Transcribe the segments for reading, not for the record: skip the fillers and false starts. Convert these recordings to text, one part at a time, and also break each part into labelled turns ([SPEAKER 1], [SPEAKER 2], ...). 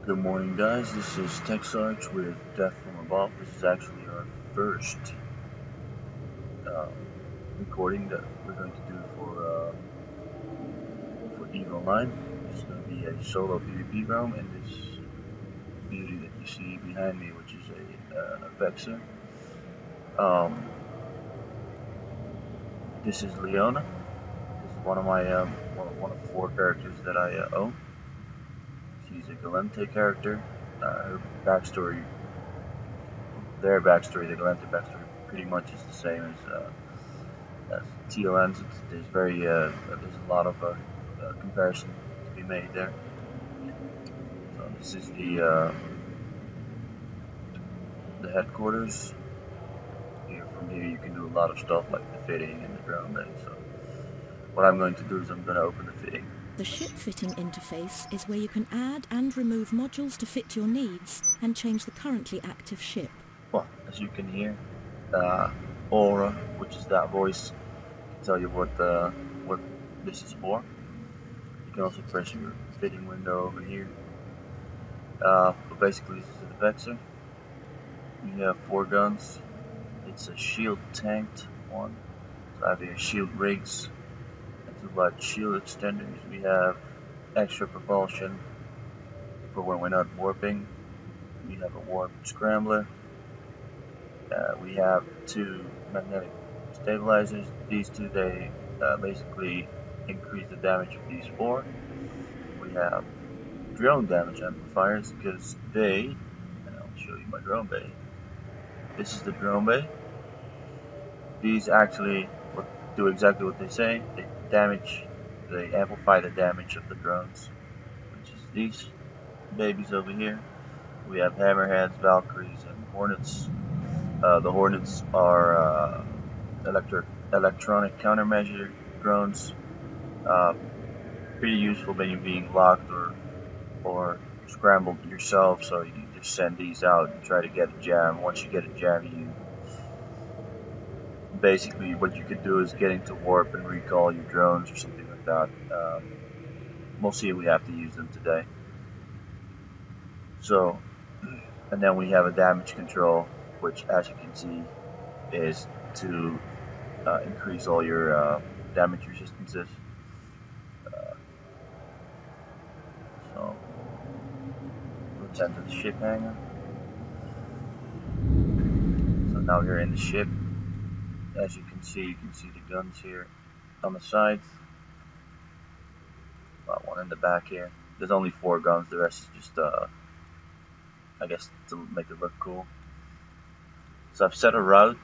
[SPEAKER 1] Good morning, guys. This is TECH-SARGE with Death from Above. This is actually our first uh, recording that we're going to do for EVE Online. This is going to be a solo PvP realm in this beauty that you see behind me, which is a Vexor. This is Leona. This is one of my one of 4 characters that I own. She's a Galente character. Her backstory, their backstory, the Galente backstory, pretty much is the same as TLN's. There's there's a lot of comparison to be made there. So this is the headquarters. From here you can do a lot of stuff like the fitting and the drone bay. So what I'm going to do is I'm going to open the fitting.
[SPEAKER 2] The ship fitting interface is where you can add and remove modules to fit your needs and change the currently active ship.
[SPEAKER 1] Well, as you can hear, Aura, which is that voice, can tell you what this is for. You can also press your fitting window over here. But basically, this is the Vexor. You have 4 guns. It's a shield tanked one. So I have here shield rigs and 2 large shield extenders. We have extra propulsion for when we're not warping. We have a warp scrambler. We have 2 magnetic stabilizers. These 2, they basically increase the damage of these 4. We have drone damage amplifiers because and I'll show you my drone bay. This is the drone bay. These actually do exactly what they say. They amplify the damage of the drones, which is these babies over here. We have hammerheads, valkyries, and hornets. The hornets are electronic countermeasure drones. Pretty useful when you're being locked or scrambled yourself, so you just send these out and try to get a jam. Once you get a jam, you basically, what you could do is get into warp and recall your drones or something like that. We'll see if we have to use them today. So, and then we have a damage control, which, as you can see, is to increase all your damage resistances. So let's enter the ship hangar. So now we're in the ship. As you can see the guns here on the sides. Got one in the back here. There's only 4 guns. The rest is just, I guess, to make it look cool. So I've set a route.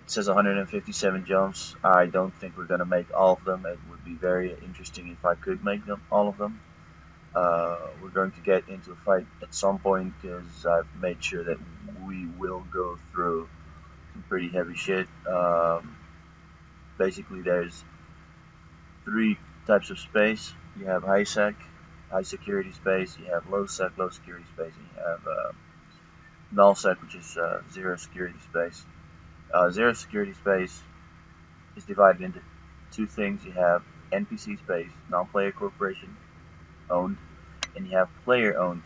[SPEAKER 1] It says 157 jumps. I don't think we're gonna make all of them. It would be very interesting if I could make all of them. We're going to get into a fight at some point because I've made sure that we will go through some pretty heavy shit. Basically, there's 3 types of space. You have high security space. You have low security space. And you have null sec, which is 0 security space. 0 security space is divided into 2 things. You have NPC space, non-player corporation owned, and you have player-owned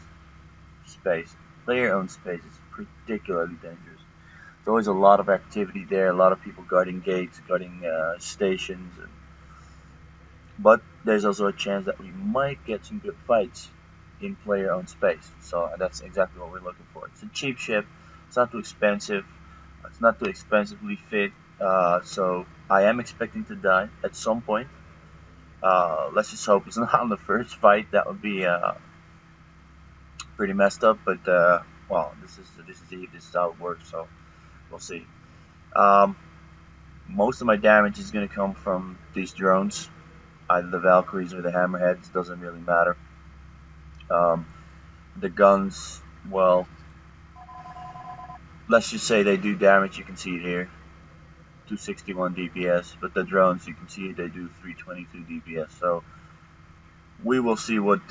[SPEAKER 1] space. Player-owned space is particularly dangerous. There's always a lot of activity there, a lot of people guarding gates, guarding stations, but there's also a chance that we might get some good fights in player-owned space. So that's exactly what we're looking for. It's a cheap ship. It's not too expensive. It's not too expensively fit. So I am expecting to die at some point. Let's just hope it's not on the first fight. That would be pretty messed up. But well, this is Eve. This is how it works. So we'll see. Most of my damage is going to come from these drones, either the Valkyries or the Hammerheads. Doesn't really matter. The guns, well, let's just say they do damage. You can see it here, 261 DPS. But the drones, you can see they do 322 DPS. So we will see what.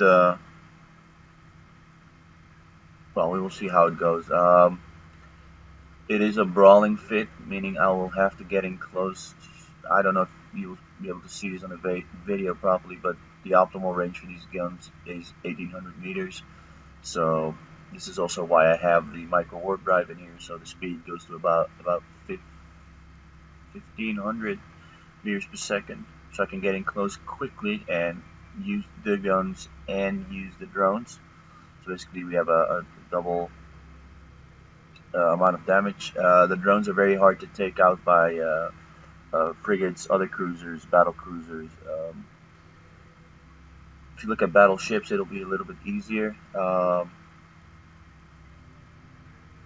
[SPEAKER 1] Well, we will see how it goes. It is a brawling fit, meaning I will have to get in close. I don't know if you'll be able to see this on the video properly, but the optimal range for these guns is 1800 meters. So this is also why I have the micro warp drive in here, so the speed goes to about 1500 meters per second, so I can get in close quickly and use the guns and use the drones. So basically we have a double amount of damage. The drones are very hard to take out by frigates, other cruisers, battle cruisers. If you look at battleships, it'll be a little bit easier.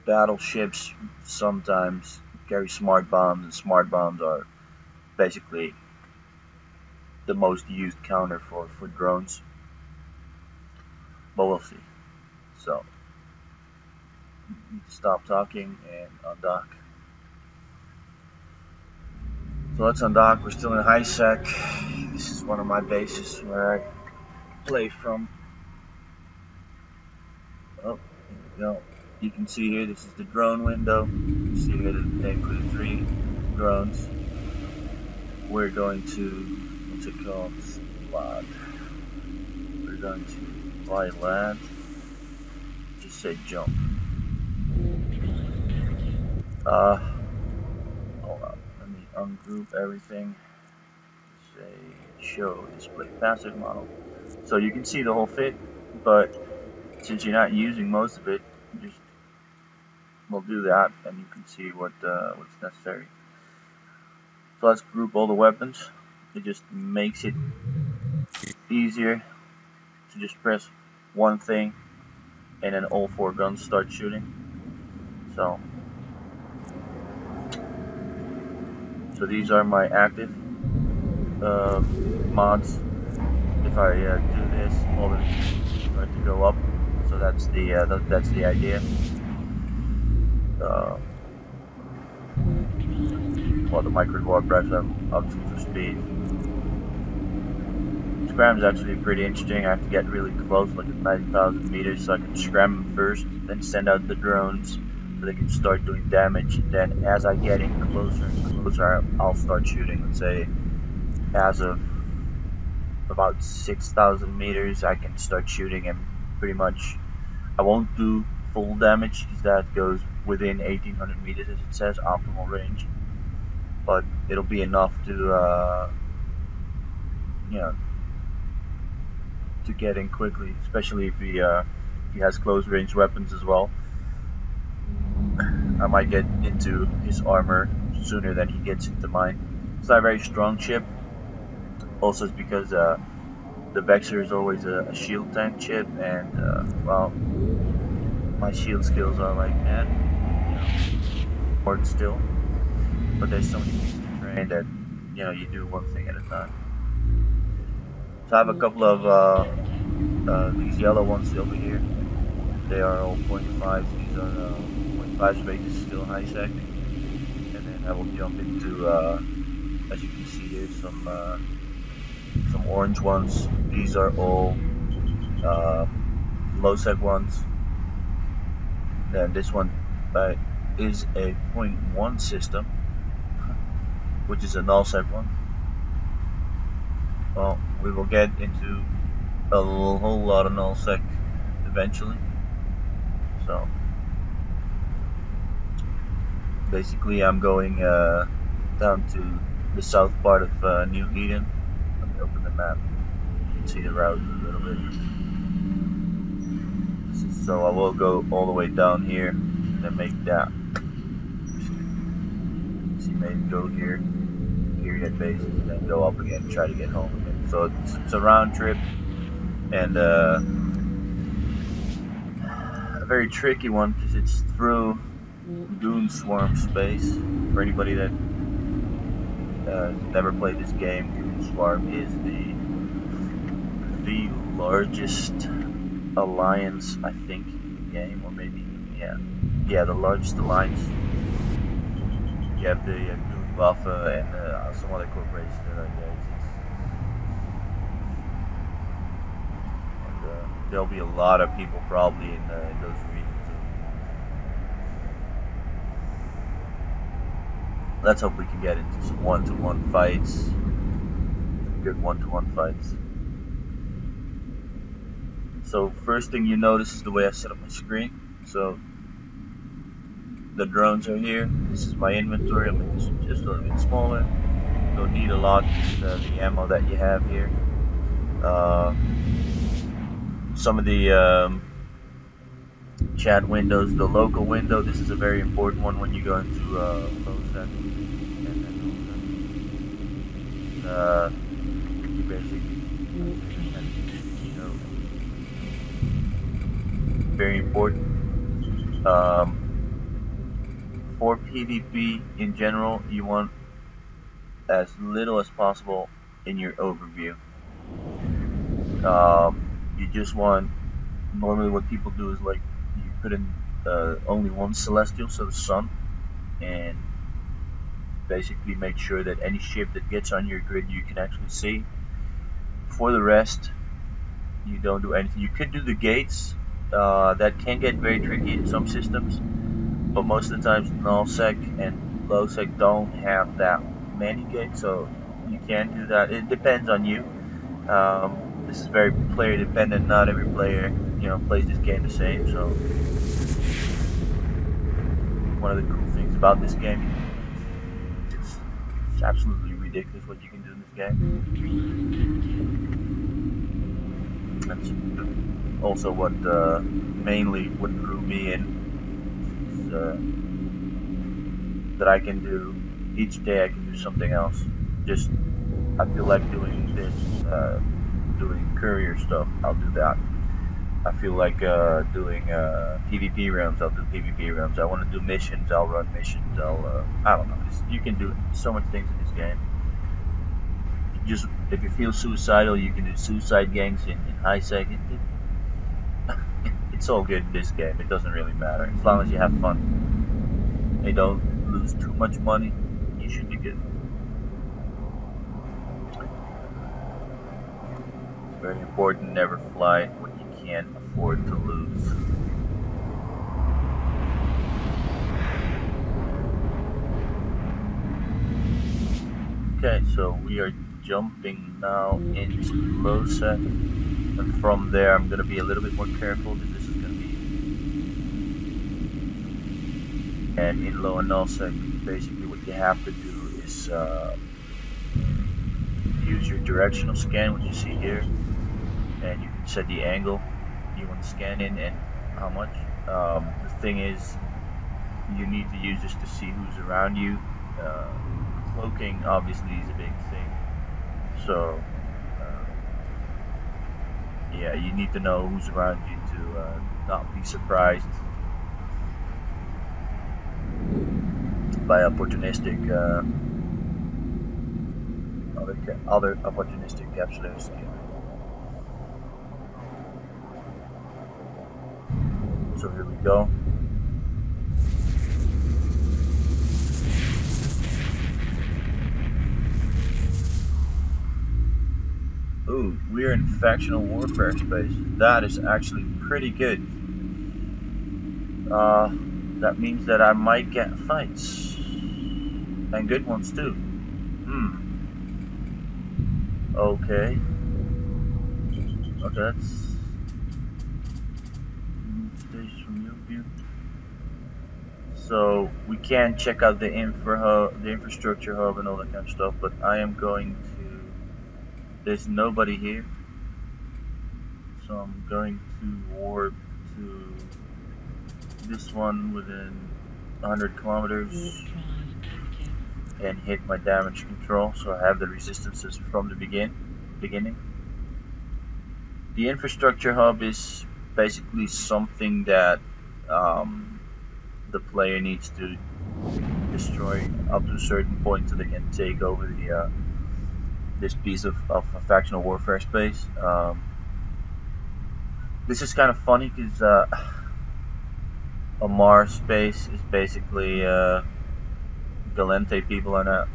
[SPEAKER 1] Battleships sometimes carry smart bombs, and smart bombs are basically the most used counter for drones. But we'll see. So, need to stop talking and undock. So let's undock. We're still in high sec. This is one of my bases where I play from. Oh, here we go. You can see here, this is the drone window. You see here the name for the 3 drones. We're going to, what's it called? Land. We're going to fly land. Just say jump. Hold on. Let me ungroup everything. Say show display passive model. So you can see the whole fit, but since you're not using most of it, just we'll do that, and you can see what's necessary. So let's group all the weapons. It just makes it easier to just press one thing, and then all 4 guns start shooting. So these are my active mods. If I do this, all of them start to go up. So that's the idea. Well, the micro warp drives up to speed. Scram is actually pretty interesting. I have to get really close, like at 90,000 meters, so I can scram them first, then send out the drones so they can start doing damage. Then as I get in closer and closer, I'll start shooting. Let's say as of about 6,000 meters, I can start shooting, and pretty much I won't do full damage because that goes within 1800 meters, as it says, optimal range. But it'll be enough to, you know, to get in quickly, especially if he has close range weapons as well. I might get into his armor sooner than he gets into mine. It's not a very strong ship. Also, it's because the Vexor is always a shield tank ship, and well, my shield skills are like that, you know, hard still. But there's so many things to train that, you know, you do one thing at a time. So I have a couple of these yellow ones over here. They are all 0.5s. These are 0.5s, but it's still high sec. And then I will jump into, as you can see here, some orange ones. These are all low sec ones. Then this one is a 0.1 system, which is a null sec one. Well, we will get into a whole lot of null sec eventually. So basically, I'm going down to the south part of New Eden. Let me open the map. You can see the route a little bit. So I will go all the way down here and then make that. See, maybe go here, get base, and then go up again, try to get home again. So it's a round trip, and a very tricky one because it's through Goon Swarm space. For anybody that never played this game, Goon Swarm is the largest alliance, I think, in the game, or maybe, yeah, the largest alliance. You have the Goon Buffer and some other corporations that are there. And there'll be a lot of people probably in those regions. Let's hope we can get into some one-to-one fights, good one-to-one fights. So first thing you notice is the way I set up my screen. So the drones are here. This is my inventory. I'll make this just a little bit smaller. Don't need a lot, just the ammo that you have here. Some of the chat windows, the local window, this is a very important one when you go into LOSEC. You basically, very important. For PvP in general, you want as little as possible in your overview. You just want, normally what people do is like you put in only one celestial, so the sun, and basically make sure that any ship that gets on your grid you can actually see. For the rest, you don't do anything. You could do the gates. That can get very tricky in some systems, but most of the times nullsec and lowsec don't have that many gates, so you can do that. It depends on you. This is very player dependent. Not every player, plays this game the same. So one of the cool things about this game, it's absolutely ridiculous what you can do in this game. That's also what mainly what drew me in. That I can do each day. I can do something else. Just I feel like doing this, doing courier stuff. I'll do that. I feel like doing PvP rounds. I'll do PvP rounds. I want to do missions. I'll run missions. I don't know. You can do so much things in this game. Just if you feel suicidal, you can do suicide gangs in high sec. It's all good in this game. It doesn't really matter as long as you have fun. They don't lose too much money. You should be good. It's very important. Never fly what you can't afford to lose. Okay, so we are jumping now into LOSEC, and from there I'm going to be a little bit more careful because this is going to be, and in low and nullsec, basically what you have to do is use your directional scan, which you see here, and you can set the angle you want to scan in and how much. The thing is, you need to use this to see who's around you. Cloaking obviously is a big thing, so yeah, you need to know who's around you to not be surprised by opportunistic other opportunistic capsules. So here we go. Ooh, we're in factional warfare space. That is actually pretty good. That means that I might get fights. And good ones too. Okay. Okay, that's stage from your view. So we can check out the infrastructure hub and all that kind of stuff, but I am going to. There's nobody here, so I'm going to warp to this one within 100 kilometers and hit my damage control, so I have the resistances from the beginning. The infrastructure hub is basically something that the player needs to destroy up to a certain point so they can take over the this piece of factional warfare space. This is kind of funny because a Mars space is basically Galente people are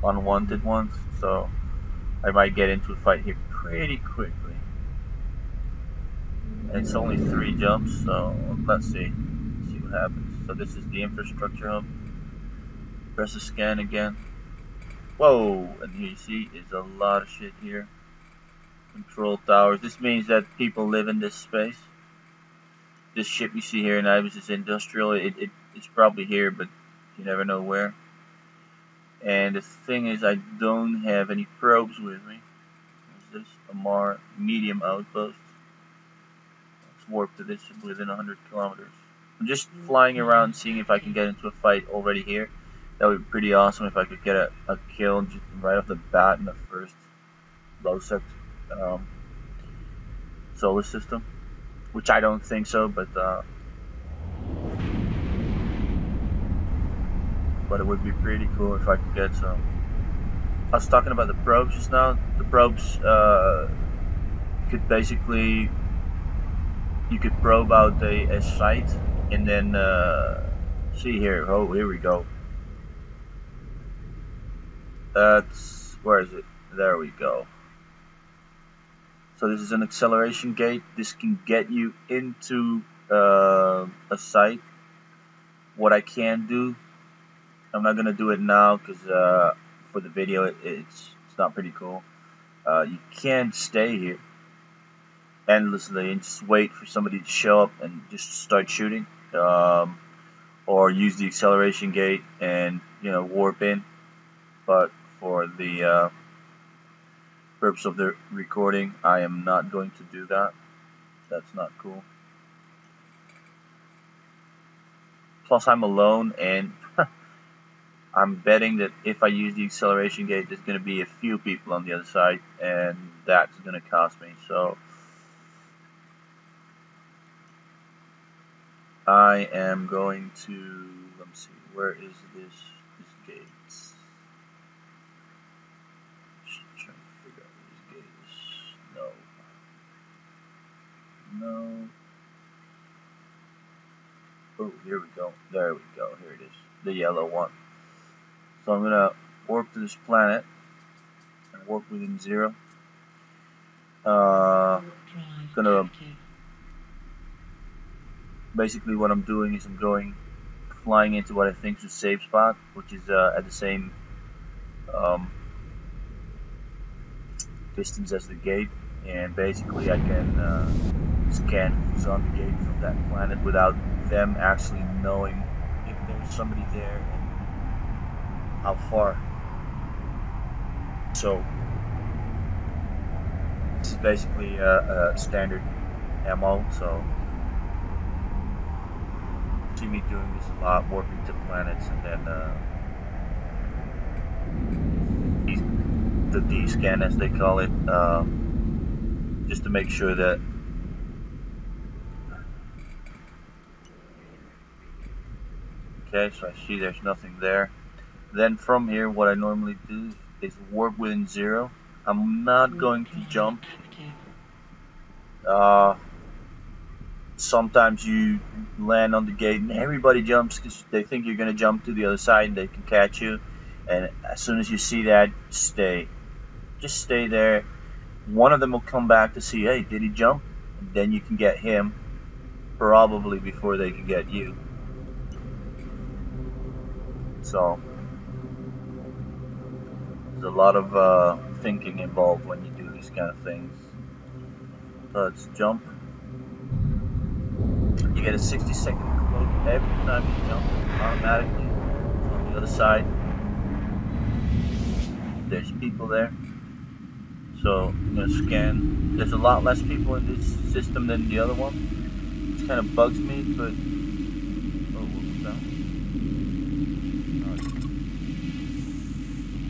[SPEAKER 1] unwanted ones, so I might get into a fight here pretty quickly. And it's only 3 jumps, so let's see what happens. So this is the infrastructure hub. Press the scan again. Whoa, and here you see is a lot of shit here. Control towers. This means that people live in this space. This ship you see here in Ibis is industrial. It's probably here, but you never know where. And the thing is, I don't have any probes with me. Is this a more medium outpost? Let's warp to this within 100 kilometers. I'm just flying around seeing if I can get into a fight already here. That would be pretty awesome if I could get a kill just right off the bat in the first low sect solar system. Which I don't think so, but it would be pretty cool if I could get some. I was talking about the probes just now. The probes could basically, you could probe out a site and then see here. Oh, here we go. That's, where is it? There we go. So this is an acceleration gate. This can get you into a site. What I can do, I'm not gonna do it now because for the video it's not pretty cool. You can stay here endlessly and just wait for somebody to show up and just start shooting, or use the acceleration gate and warp in. But for the purpose of the recording, I am not going to do that. That's not cool. Plus I'm alone, and I'm betting that if I use the acceleration gate, there's going to be a few people on the other side, and that's going to cost me. So I am going to, let me see, where is this gate? Trying to figure out where this gate is. No. Oh, here we go. There we go. Here it is. The yellow one. So I'm gonna warp to this planet and warp within 0. Gonna basically what I'm doing is I'm flying into what I think is a safe spot, which is at the same distance as the gate, and basically I can scan who's on the gate from that planet without them actually knowing if there's somebody there and how far. So this is basically a standard MO, so you see me doing this a lot, warping to planets and then the D-scan as they call it, just to make sure that okay, so I see there's nothing there. Then from here, what I normally do is warp within 0. I'm not going to jump. Sometimes you land on the gate and everybody jumps because they think you're going to jump to the other side and they can catch you. And as soon as you see that, stay. Just stay there. One of them will come back to see, hey, did he jump? And then you can get him, probably before they can get you. So there's a lot of thinking involved when you do these kind of things. So let's jump. You get a 60-second cloak every time you jump automatically. So on the other side, there's people there. So I'm going to scan. There's a lot less people in this system than the other one. It kind of bugs me, but oh, what was that?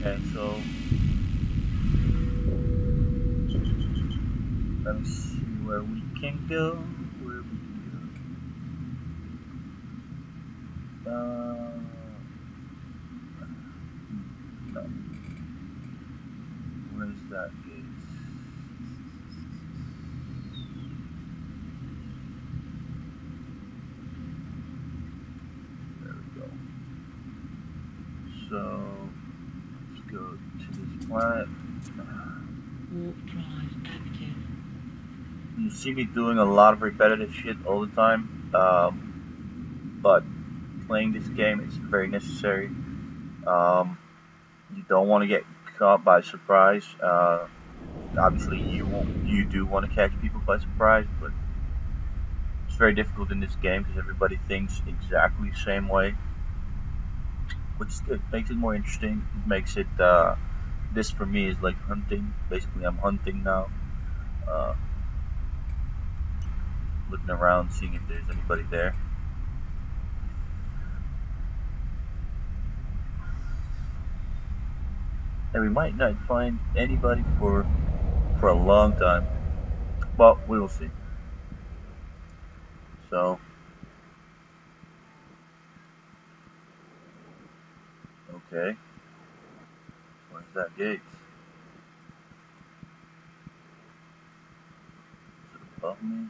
[SPEAKER 1] Okay, so let me see where we can go. Where we can go. No. Where's that gate? There we go. So let's go to this planet.
[SPEAKER 3] Warp drive active.
[SPEAKER 1] You see me doing a lot of repetitive shit all the time, but playing this game is very necessary. You don't want to get caught by surprise. obviously you do want to catch people by surprise, but it's very difficult in this game because everybody thinks exactly the same way, which is good. Makes it more interesting. It makes it this for me is like hunting. Basically, I'm hunting now, uh, looking around, seeing if there's anybody there. And we might not find anybody for a long time. Well, we will see. So, okay. Where's that gate? Is it above me?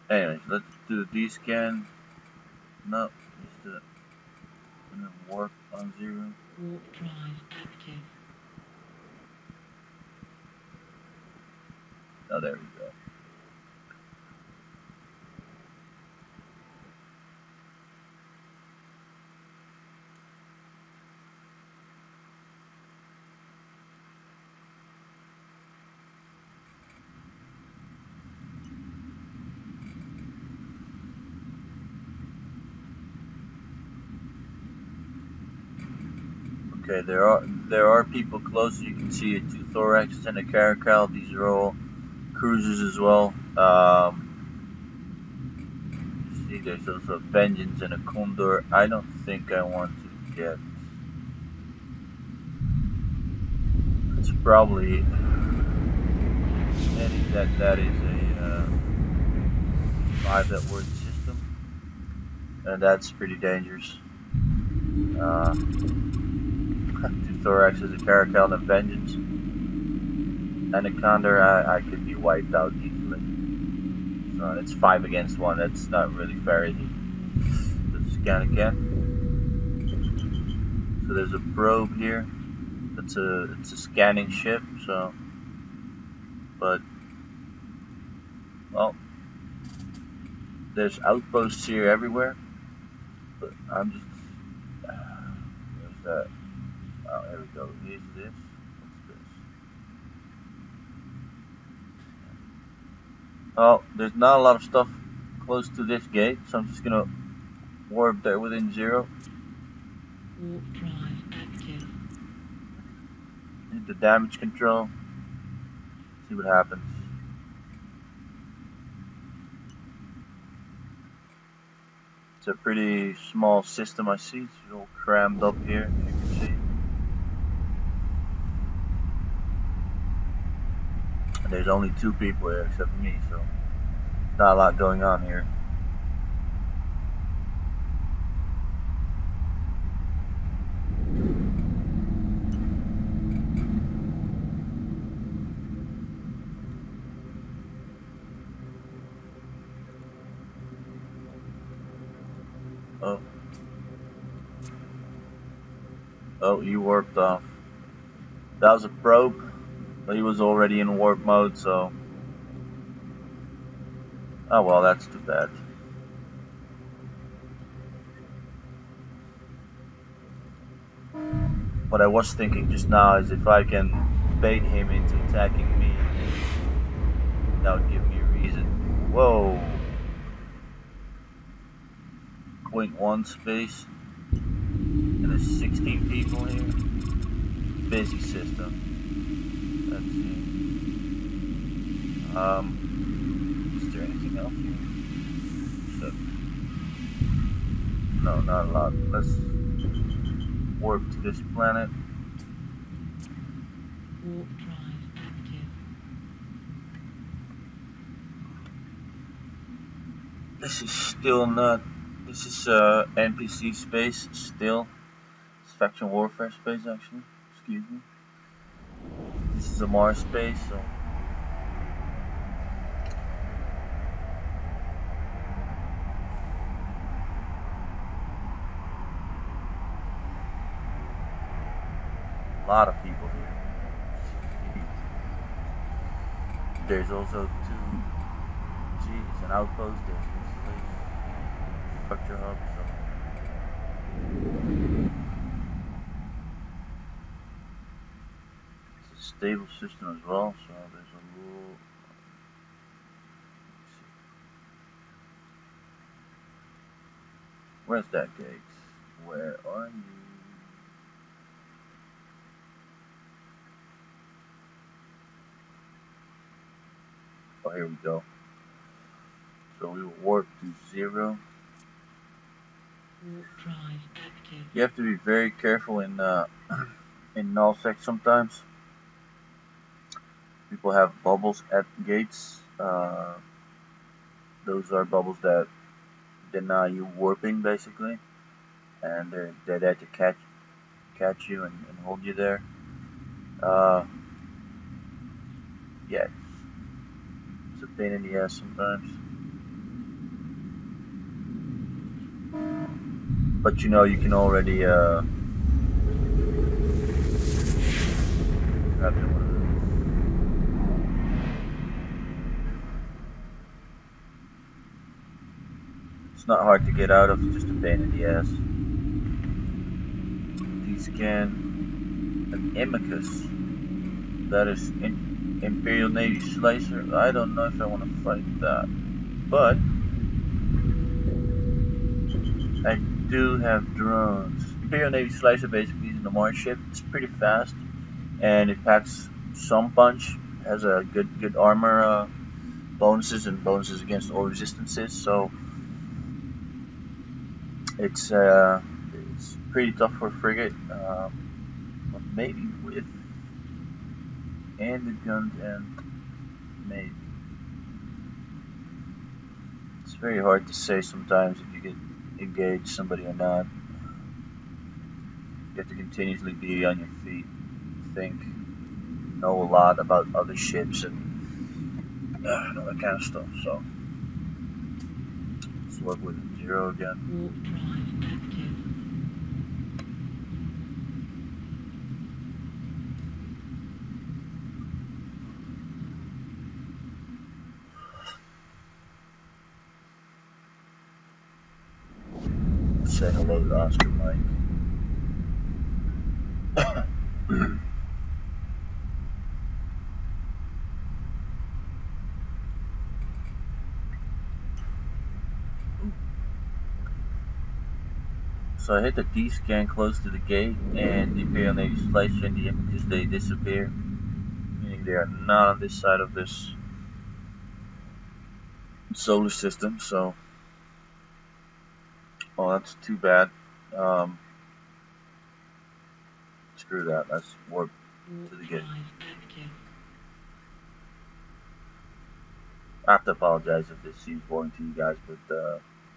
[SPEAKER 1] Anyways, let's do the D-scan. No, just do it. And then warp on 0.
[SPEAKER 3] Warp drive active.
[SPEAKER 1] Oh, there we go. Okay, there are people close. You can see 2 thoraxes and a caracal. These are all cruisers as well. You see, there's also a Vengeance and a Condor. I don't think I want to get. It's probably that is a 5 that word system, and that's pretty dangerous. 2 thoraxes, a caracal, and a Vengeance. And a Condor, I could be wiped out easily. So it's 5 against 1. That's not really fair, is it? Let's scan again. So there's a probe here. It's a scanning ship. So, but well, there's outposts here everywhere. But I'm just where's that? Oh, there we go. Here's this. What's this? Oh, there's not a lot of stuff close to this gate, so I'm just gonna warp there within 0.
[SPEAKER 3] Warp drive active.
[SPEAKER 1] Hit the damage control. See what happens. It's a pretty small system I see. It's all crammed up here, if you can see. And there's only 2 people here except me, so not a lot going on here. Oh, you warped off. That was a probe, but he was already in warp mode, so. Oh well, that's too bad. What I was thinking just now is if I can bait him into attacking me, that would give me a reason. Whoa! 0.1 space. And there's 16 people here. Busy system. Let's see. Is there anything else here? So, no, not a lot. Let's warp to this planet.
[SPEAKER 3] Warp drive active.
[SPEAKER 1] This is still not. This is NPC space still. It's faction warfare space actually. Excuse me. This is a Mars space, so. A lot of people here. There's also 2. Geez, an outpost. There's this place. Structure hub. So It's a stable system as well, so there's a little. Where's that gate? Where are you? Oh, here we go. So we will warp to 0.
[SPEAKER 3] Warp drive active.
[SPEAKER 1] You have to be very careful in nullsec sometimes. People have bubbles at gates. Those are bubbles that deny you warping, basically, and they're there to catch you and hold you there. Yeah, it's a pain in the ass sometimes. But you know, you can already grab one of those. It's not hard to get out of, it's just a pain in the ass. D-scan, an Imicus. That is Imperial Navy Slicer. I don't know if I want to fight that, but I do have drones. Imperial Navy Slicer basically is an Mars ship. It's pretty fast, and it packs some punch. Has a good armor bonuses and bonuses against all resistances. So it's pretty tough for a frigate. But maybe with the guns and maybe. It's very hard to say sometimes if you get engage somebody or not. You have to continuously be on your feet, think, know a lot about other ships and all that kind of stuff. So let's work with 0 again.
[SPEAKER 3] Warp drive active.
[SPEAKER 1] Say hello to Oscar Mike. So I hit the D-scan close to the gate, and the Imperial Navy Slicer and the Imicus, they disappear, meaning they are not on this side of this solar system. So, well, that's too bad. Screw that. Let's warp to the gate. I have to apologize if this seems boring to you guys, but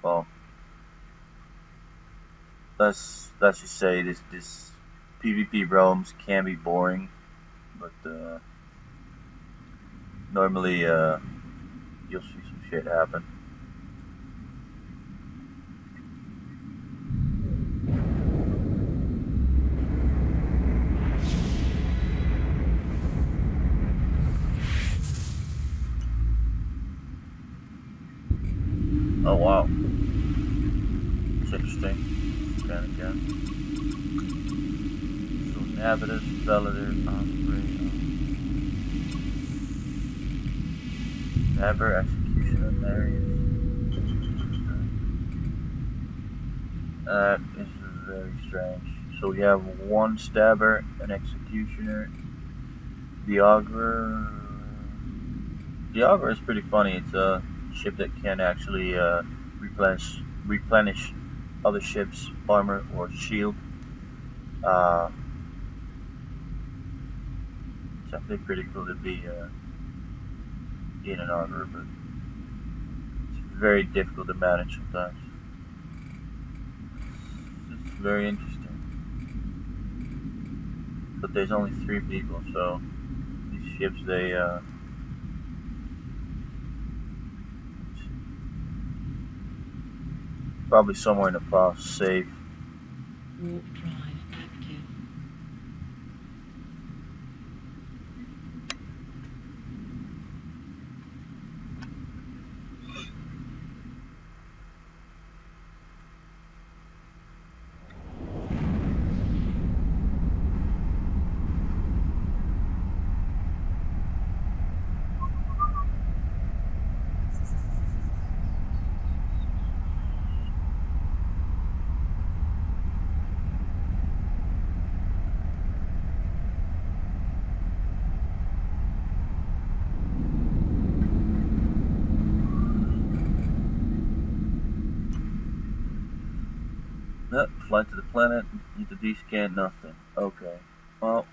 [SPEAKER 1] well, let's just say this PvP realms can be boring, but normally you'll see some shit happen. Oh wow, it's interesting. Scan again. So Navitus, Bellator, Osprey, Nabber, Executioner, Marius. That is very strange. So we have one Stabber, an Executioner, the Augur. The Augur is pretty funny. It's a ship that can actually replenish other ships' armor or shield. It's actually pretty cool to be in an Augur, but it's very difficult to manage sometimes. It's very interesting. But there's only 3 people, so these ships, they probably somewhere in the file safe.
[SPEAKER 3] Warp drive active.
[SPEAKER 1] Flight to the planet. Need to descan. Nothing. Okay. Well,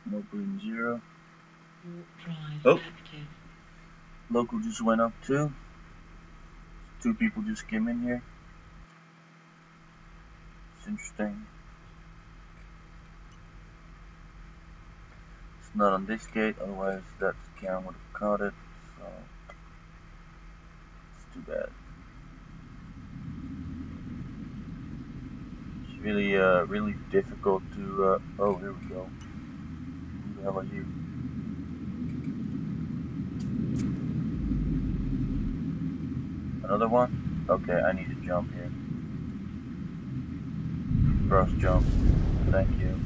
[SPEAKER 1] no green 0.
[SPEAKER 3] Warp drive
[SPEAKER 1] Oh.
[SPEAKER 3] active.
[SPEAKER 1] Local just went up too. 2 people just came in here. It's interesting. It's not on this gate, otherwise that scan would have caught it. So it's too bad. It's really difficult to. Oh, here we go. Who the hell are you? Another one? Okay, I need to jump here. Cross jump. Thank you.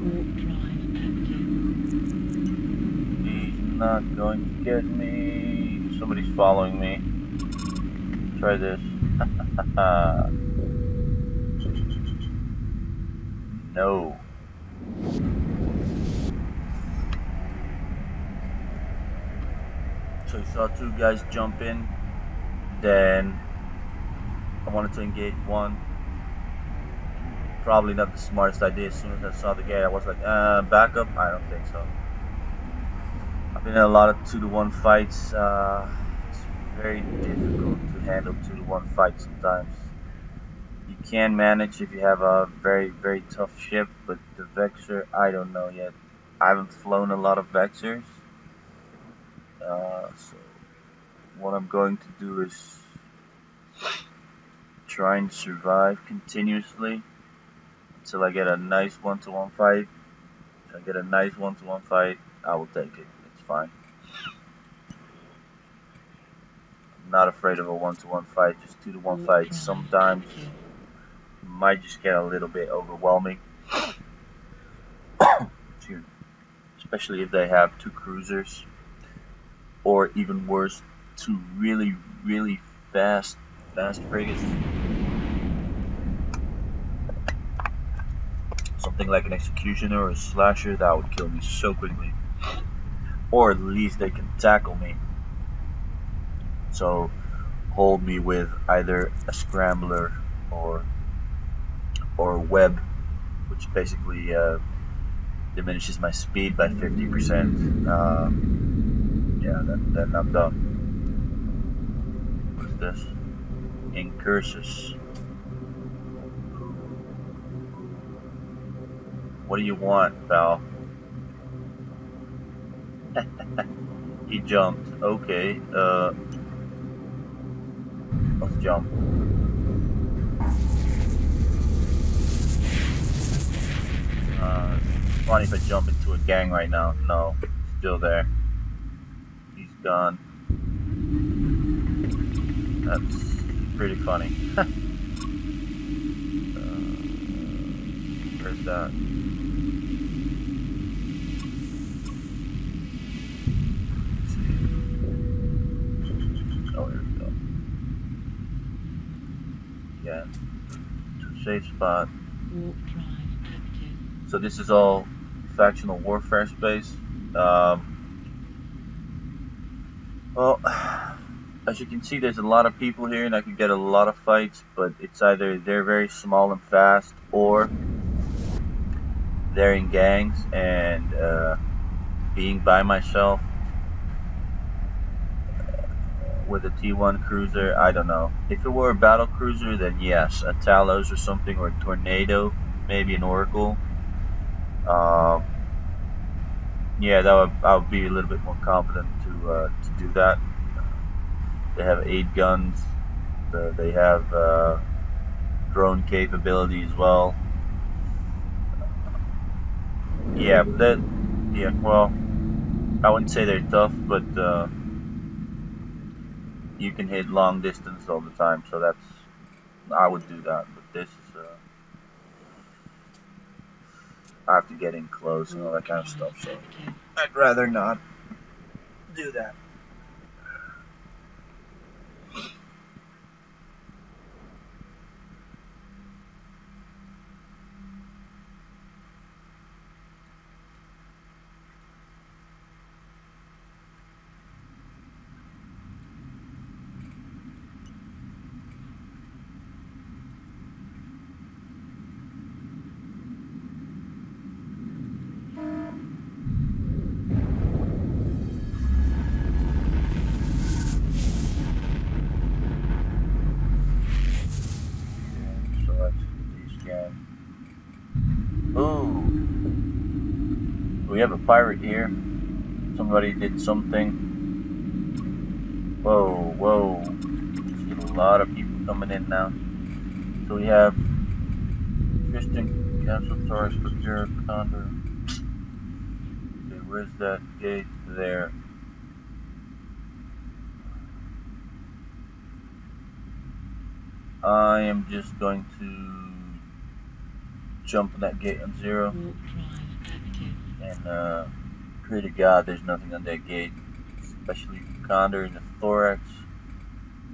[SPEAKER 3] Warp drive active.
[SPEAKER 1] He's not going to get me. Somebody's following me. Try this. No. So I saw 2 guys jump in. Then I wanted to engage one. Probably not the smartest idea. As soon as I saw the gate, I was like, back up? I don't think so. I've been in a lot of 2-to-1 fights. It's very difficult to handle 2-to-1 fights sometimes. You can manage if you have a very tough ship, but the Vexor, I don't know yet. I haven't flown a lot of Vexors. So what I'm going to do is try and survive continuously until I get a nice 1-to-1 fight. If I get a nice 1-to-1 fight, I will take it. It's fine. I'm not afraid of a 1-to-1 fight, just 2-to-1 fights. Sometimes it might just get a little bit overwhelming. Especially if they have 2 cruisers. Or even worse, 2 really fast frigates. Something like an executioner or a slasher, that would kill me so quickly. Or at least they can tackle me. So hold me with either a scrambler or a web, which basically diminishes my speed by 50%. Yeah, then I'm done. What is this? Incursus. What do you want, pal? He jumped. Okay, let's jump. Funny if I jump into a gang right now. No, still there. He's gone. That's pretty funny. Where's that? Oh, here we go. Yeah. To safe spot.
[SPEAKER 3] Warp drive active.
[SPEAKER 1] So this is all factional warfare space. Well, as you can see, there's a lot of people here, and I could get a lot of fights, but it's either they're very small and fast, or they're in gangs, and being by myself with a T1 cruiser, I don't know. If it were a battle cruiser, then yes, a Talos or something, or a Tornado, maybe an Oracle. Yeah, I would be a little bit more confident to do that. They have 8 guns. They have drone capability as well. Yeah, well, I wouldn't say they're tough, but you can hit long distance all the time, so I would do that. But this is I have to get in close and all that kind of stuff, so I'd rather not do that. we have a pirate here. Somebody did something. Whoa, whoa. See a lot of people coming in now. So we have Tristan, Castle, Taurus, Vexor, Condor. Okay, where's that gate? There. I am just going to jump in that gate on 0 and pray to God there's nothing on that gate, especially Condor and the Thorax.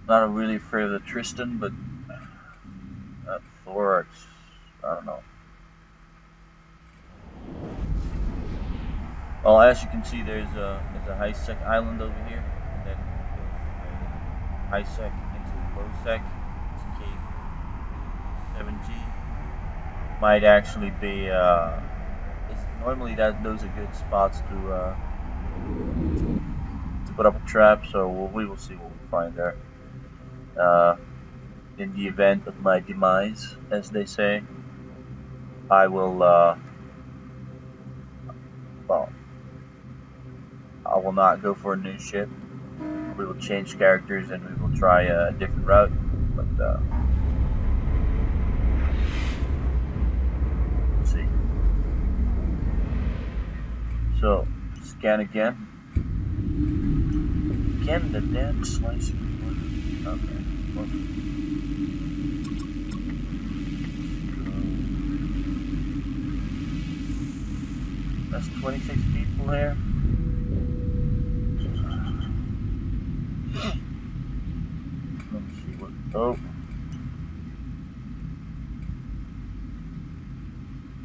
[SPEAKER 1] Not really afraid of the Tristan, but that Thorax, I don't know. Well, as you can see, there's a high-sec island over here, and then high-sec into low-sec. It's cave 7G. Might actually be normally those are good spots to put up a trap, so we will see what we find there. In the event of my demise, as they say, I will I will not go for a new ship. We will change characters and we will try a different route, but see. So, scan again. Can the damn slicer work? Okay. That's 26 people here. Let me see what. Oh.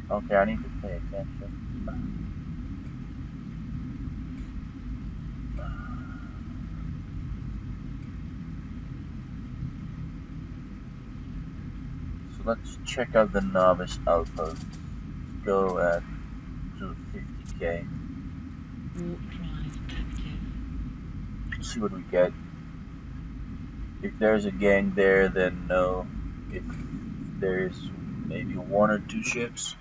[SPEAKER 1] Okay, I need to pay attention. So let's check out the novice outpost. Let's go at 250k. See what we get. If there's a gang there, then no. If there's maybe 1 or 2 ships,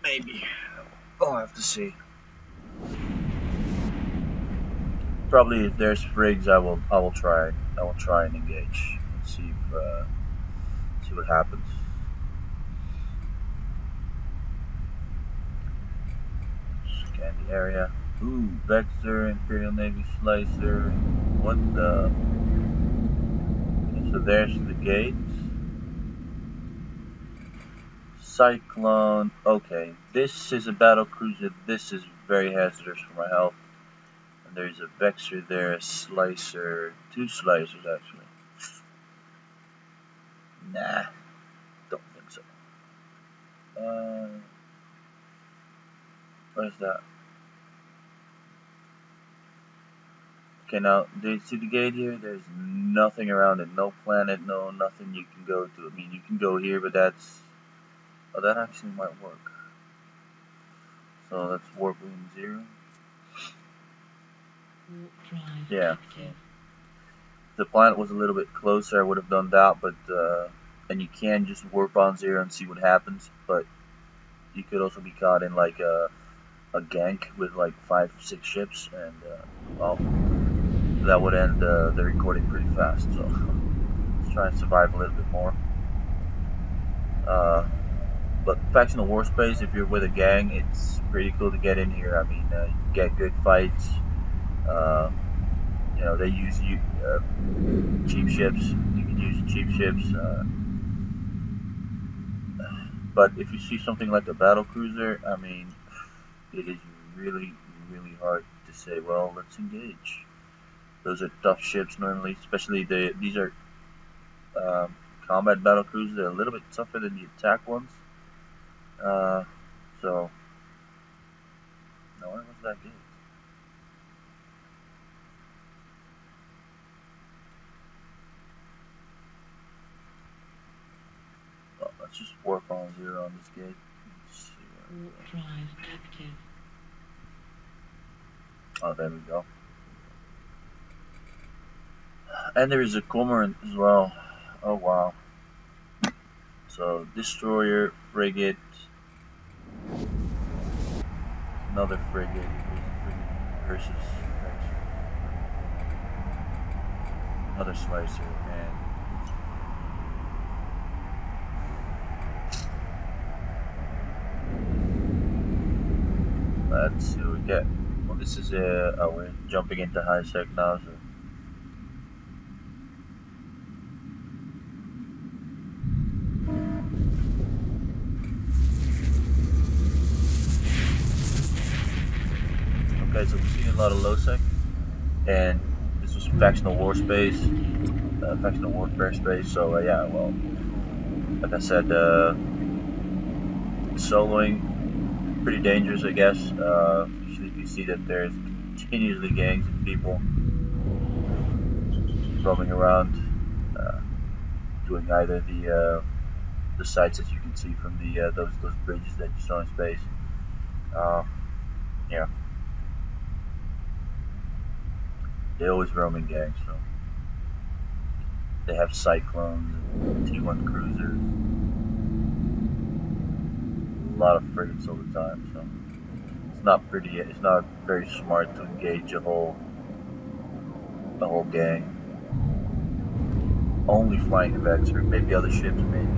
[SPEAKER 1] maybe. I'll have to see. Probably if there's frigs, I will try and engage and see what happens. Scan the area. Ooh, Vexor, Imperial Navy Slicer. What the? Okay, so there's the gates. Cyclone. Okay, this is a battle cruiser. This is very hazardous for my health. And there's a Vexor there, a Slicer. 2 Slicers actually. Nah, don't think so. What is that? Okay, now, do you see the gate here? There's nothing around it. No planet, no nothing you can go to. I mean, you can go here, but that's... Oh, that actually might work. So, that's warp wing 0. Yeah. If the planet was a little bit closer, I would have done that, but... and you can just warp on 0 and see what happens, but... You could also be caught in, like, a gank with, like, 5 or 6 ships, and, well... that would end the recording pretty fast, so let's try and survive a little bit more. But Factional War Space, if you're with a gang, it's pretty cool to get in here. I mean, you get good fights. You know, they use cheap ships. You can use cheap ships. But if you see something like a battle cruiser, I mean, it is really, really hard to say, well, let's engage. Those are tough ships normally, especially these are combat battle cruisers. They're a little bit tougher than the attack ones. So, now where was that gate? Well, let's just warp on 0 on this gate. Let's see where
[SPEAKER 3] Drive active.
[SPEAKER 1] Oh, there we go. And there is a cormorant as well. Oh wow. So destroyer, frigate, Another frigate versus Vexor. Another slicer, and let's see what we get. Well, this is oh, we're jumping into high sec now, so. Okay, so we've seen a lot of low sec, and this was factional war space, factional warfare space. So yeah, well, like I said, soloing pretty dangerous, I guess. Usually you see that there's continuously gangs of people roaming around, doing either the sites that you can see from the those bridges that you saw in space. Yeah, they always roam in gangs, so they have cyclones and T1 cruisers, a lot of frigates all the time. So it's not pretty. It's not very smart to engage a whole gang. Only flying the Vexor, maybe other ships, maybe.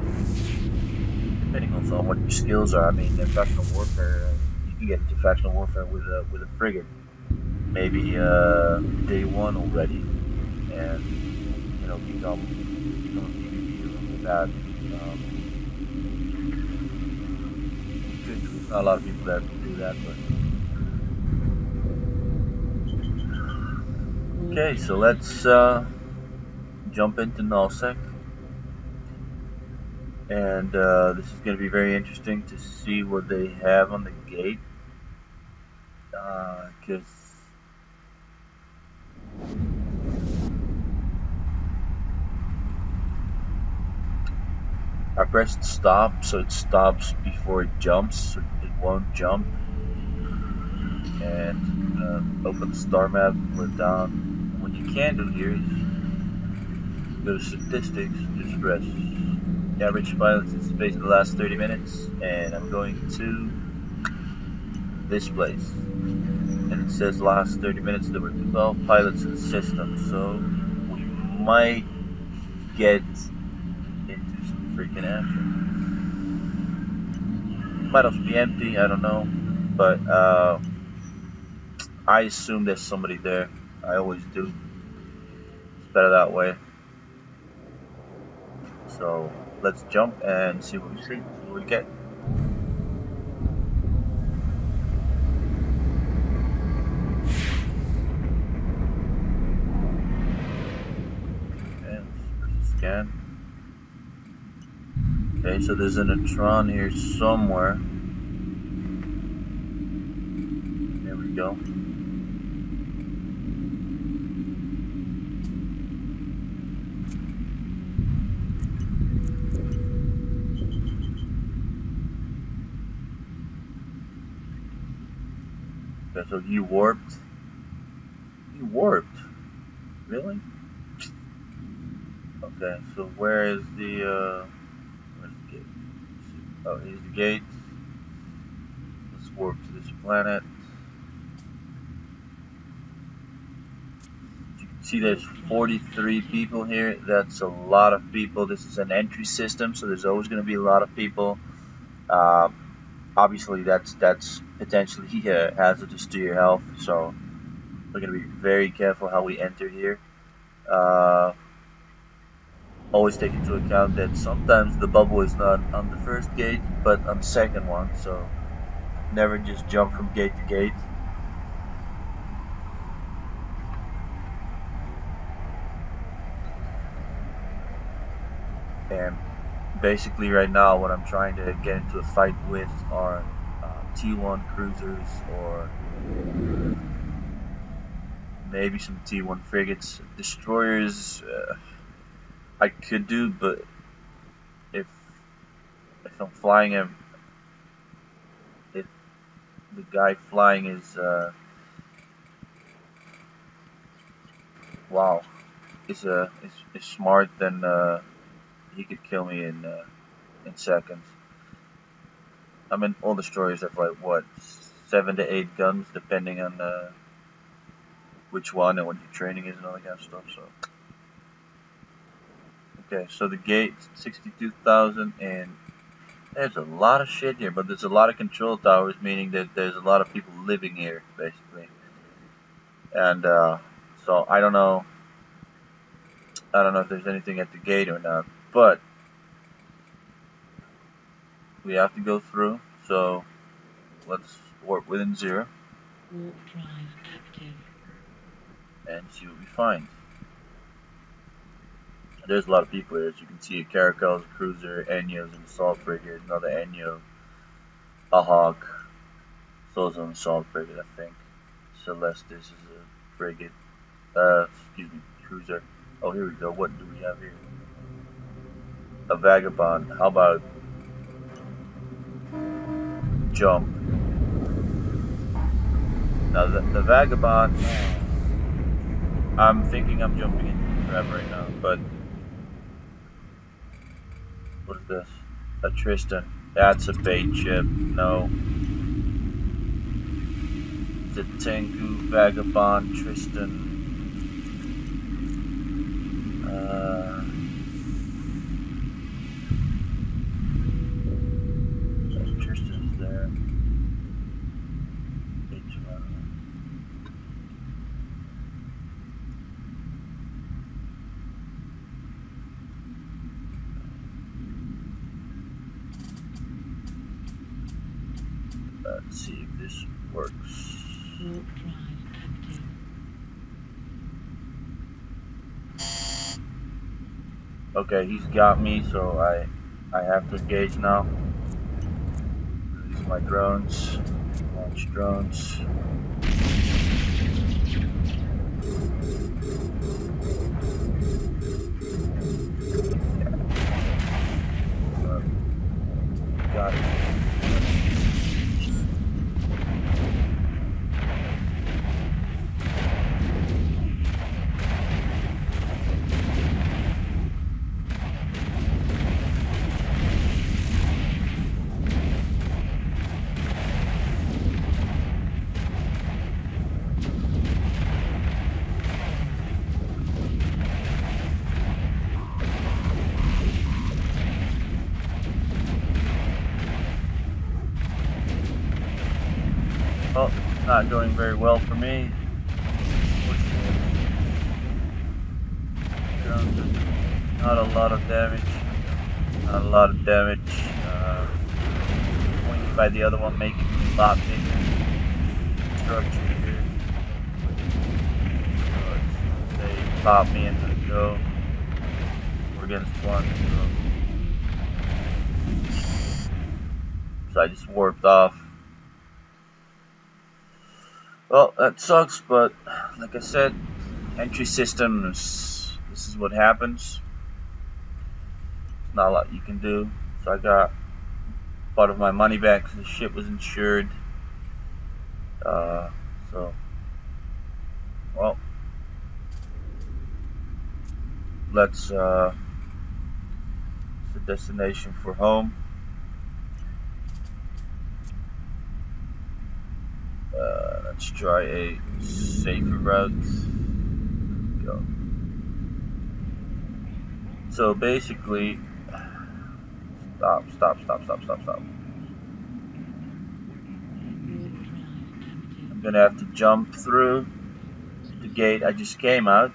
[SPEAKER 1] Depending on what your skills are. I mean, in factional warfare, you can get into factional warfare with a frigate. Maybe day one already, and you know become a PvP with that. There's not a lot of people that do that, but okay. So let's jump into nullsec, and this is going to be very interesting to see what they have on the gate, because I pressed stop, so it stops before it jumps, so it won't jump. And open the star map, put it down. What you can do here is go to statistics, just press average pilots in space in the last 30 minutes, and I'm going to this place. And it says last 30 minutes there were 12 pilots in the system, so we might get into some freaking action. Might also be empty, I don't know, but I assume there's somebody there. I always do. It's better that way. So let's jump and see what we see, see what we get. And scan. Okay, so there's a neutron here somewhere. There we go. Okay, so you warped. You warped? Really? Okay, so where is the where's the gate? Oh, here's the gate. Let's warp to this planet. As you can see, there's 43 people here. That's a lot of people. This is an entry system, so there's always going to be a lot of people. Obviously, that's potentially hazardous to your health, so we're going to be very careful how we enter here. Always take into account that sometimes the bubble is not on the first gate, but on the second one, so never just jump from gate to gate. And basically right now what I'm trying to get into a fight with are T1 cruisers or maybe some T1 frigates. Destroyers I could do, but if I'm flying him, if the guy flying is wow, is smart, then he could kill me in seconds. I mean, all destroyers have like what, 7 to 8 guns, depending on which one and what your training is and all that kind of stuff. So, okay, so the gate 62,000, and there's a lot of shit here, but there's a lot of control towers, meaning that there's a lot of people living here, basically. And so I don't know if there's anything at the gate or not, but we have to go through. So let's warp within 0
[SPEAKER 3] Warp drive active.
[SPEAKER 1] and see what we find. There's a lot of people here, as you can see. A Caracal, a cruiser, Enyo's an assault frigate, another Enyo, a Hawk, So's an assault frigate, I think. Celestis is a frigate, excuse me, cruiser. Oh, here we go. What do we have here? A Vagabond. How about jump? Now the Vagabond, I'm thinking I'm jumping into trap right now, but what is this? A Tristan. That's a bait ship. No. It's a Tengu, Vagabond, Tristan. Tristan's there. Let's see if this works.
[SPEAKER 3] Warp drive active.
[SPEAKER 1] Okay, he's got me, so I have to engage now. These are my drones. Launch drones. Got it. Well, it's not going very well for me. Not a lot of damage. Not a lot of damage. Pointed by the other one, making me a lot bigger. Structure here. So they pop me into the go. We're against one. So I just warped off. Well, that sucks, but like I said, entry systems, this is what happens. There's not a lot you can do. So I got part of my money back because the ship was insured. So, well, let's, it's the destination for home. Let's try a safer route. Go. So basically, stop. I'm gonna have to jump through the gate I just came out,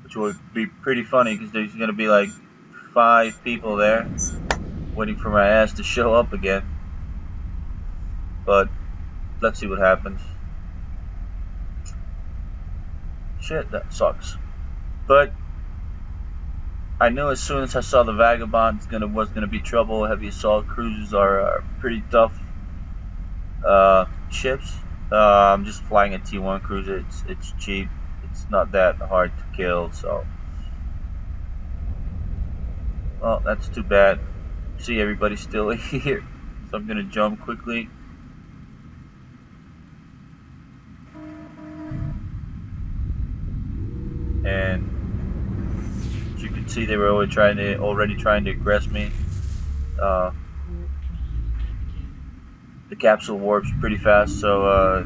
[SPEAKER 1] which would be pretty funny because there's gonna be like 5 people there waiting for my ass to show up again. But let's see what happens. Shit, that sucks. But I knew as soon as I saw the Vagabond was gonna be trouble. Heavy assault cruisers are pretty tough ships. I'm just flying a T1 cruiser. It's cheap. It's not that hard to kill. So, well, that's too bad. See, everybody's still here. So I'm gonna jump quickly. And as you can see, they were already trying to aggress me. the capsule warps pretty fast, so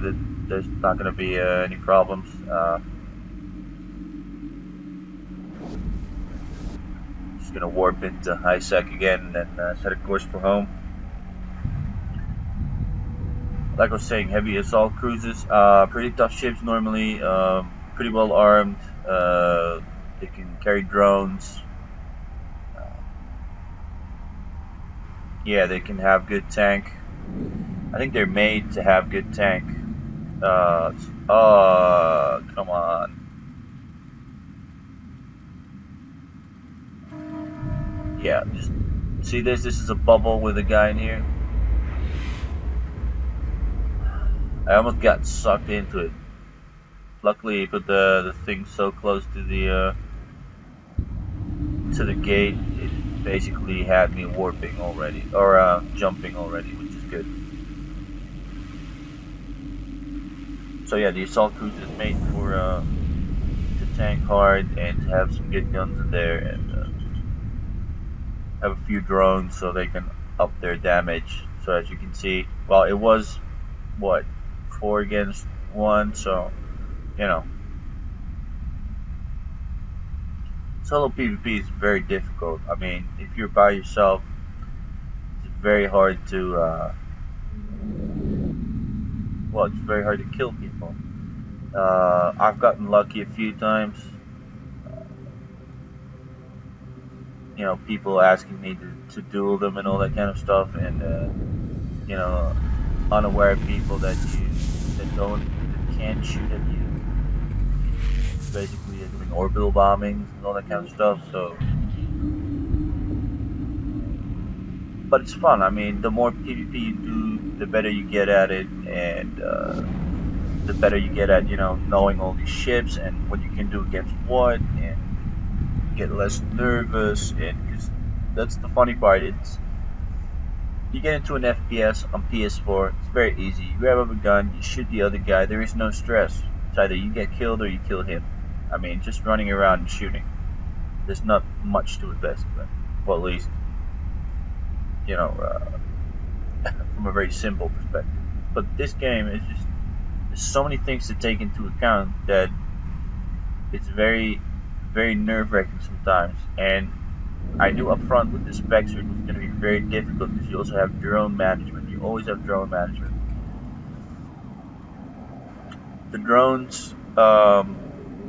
[SPEAKER 1] there's not going to be any problems. Just going to warp into high sec again and then set a course for home. Like I was saying, heavy assault cruisers, pretty tough ships normally, pretty well armed. They can carry drones. Yeah, they can have good tank. I think they're made to have good tank. Come on. Yeah, just see this? This is a bubble with a guy in here. I almost got sucked into it. Luckily, he put the thing so close to the gate, it basically had me warping already, or jumping already, which is good. So yeah, the assault cruiser is made for to tank hard and to have some good guns in there, and have a few drones so they can up their damage. So as you can see, well, it was what, 4 against 1, so you know, solo PvP is very difficult. I mean, if you're by yourself, it's very hard to well, it's very hard to kill people. I've gotten lucky a few times. You know, people asking me to duel them and all that kind of stuff, and you know, unaware people that can't shoot at you. Basically, they're doing orbital bombings and all that kind of stuff. So, but it's fun. I mean, the more PvP you do, the better you get at it, and the better you get at, you know, knowing all these ships and what you can do against what, and get less nervous. And cause that's the funny part. It's, you get into an FPS on PS4, it's very easy. You grab up a gun, you shoot the other guy, there is no stress. It's either you get killed or you kill him. I mean, just running around and shooting. There's not much to it, basically. Well, at least, you know, from a very simple perspective. But this game is just, there's so many things to take into account that it's very, very nerve-wracking sometimes. And I knew up front with this Vexor it was going to be very difficult because you also have drone management. You always have drone management. The drones,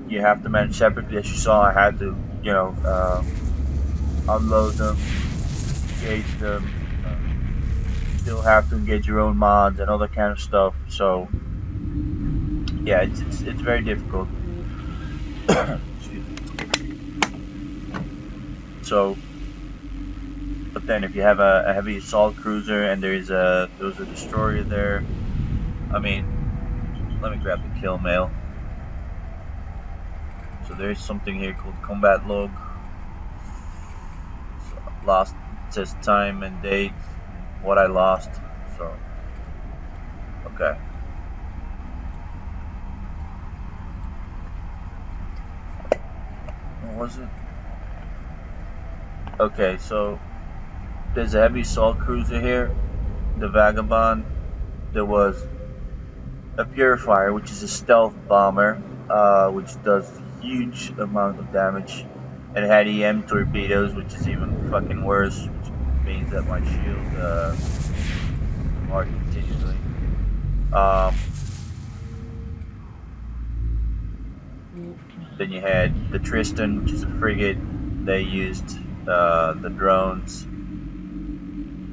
[SPEAKER 1] you have to manage separately. As you saw, I had to, you know, unload them, engage them. Still have to engage your own mods and all that kind of stuff. So, yeah, it's very difficult. Excuse me. So, but then if you have a heavy assault cruiser and there's a destroyer there, I mean, let me grab the kill mail. So there's something here called combat log. So lost, it says time and date, what I lost. So okay. What was it? Okay, so there's a heavy assault cruiser here, the Vagabond. There was a Purifier, which is a stealth bomber, which does huge amount of damage, and it had EM torpedoes, which is even fucking worse, which means that my shield marked continuously. Then you had the Tristan, which is a frigate. They used the drones.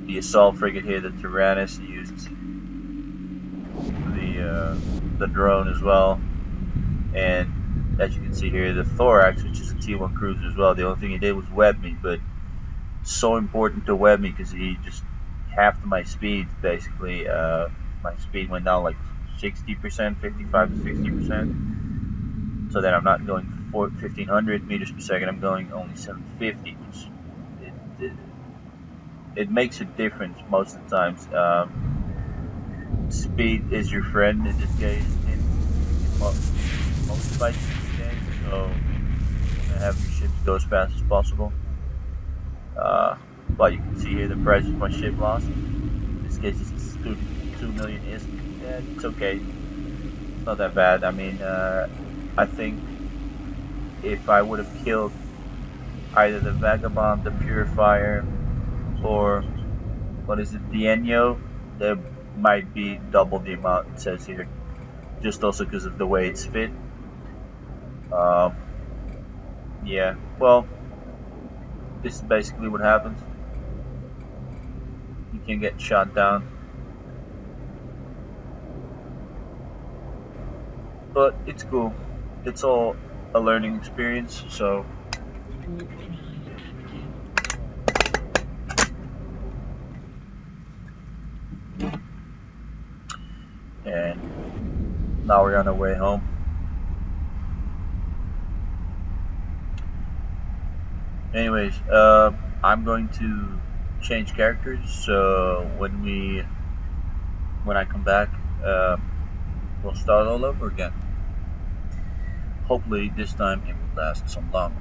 [SPEAKER 1] The assault frigate here, the Tyrannus, used the drone as well. And as you can see here, the Thorax, which is a T1 cruiser as well. The only thing he did was web me, but it's so important to web me because he just halved my speed basically. My speed went down like 60%, 55 to 60%. So then I'm not going 1500 meters per second. I'm going only 750, which it makes a difference most of the times. Speed is your friend in this case. In most fights in this game, so have your ships go as fast as possible. Well, you can see here the price of my ship lost. In this case, it's 2 million is, it's okay. It's not that bad. I mean, I think if I would have killed either the Vagabond, the Purifier, or what is it, the Enyo, there might be double the amount it says here. Just also because of the way it's fit. Yeah, well, this is basically what happens. You can get shot down. But it's cool. It's all a learning experience, so
[SPEAKER 3] Warp drive active.
[SPEAKER 1] and now we're on our way home. Anyways, I'm going to change characters, so when I come back, we'll start all over again. Hopefully this time it will last some longer.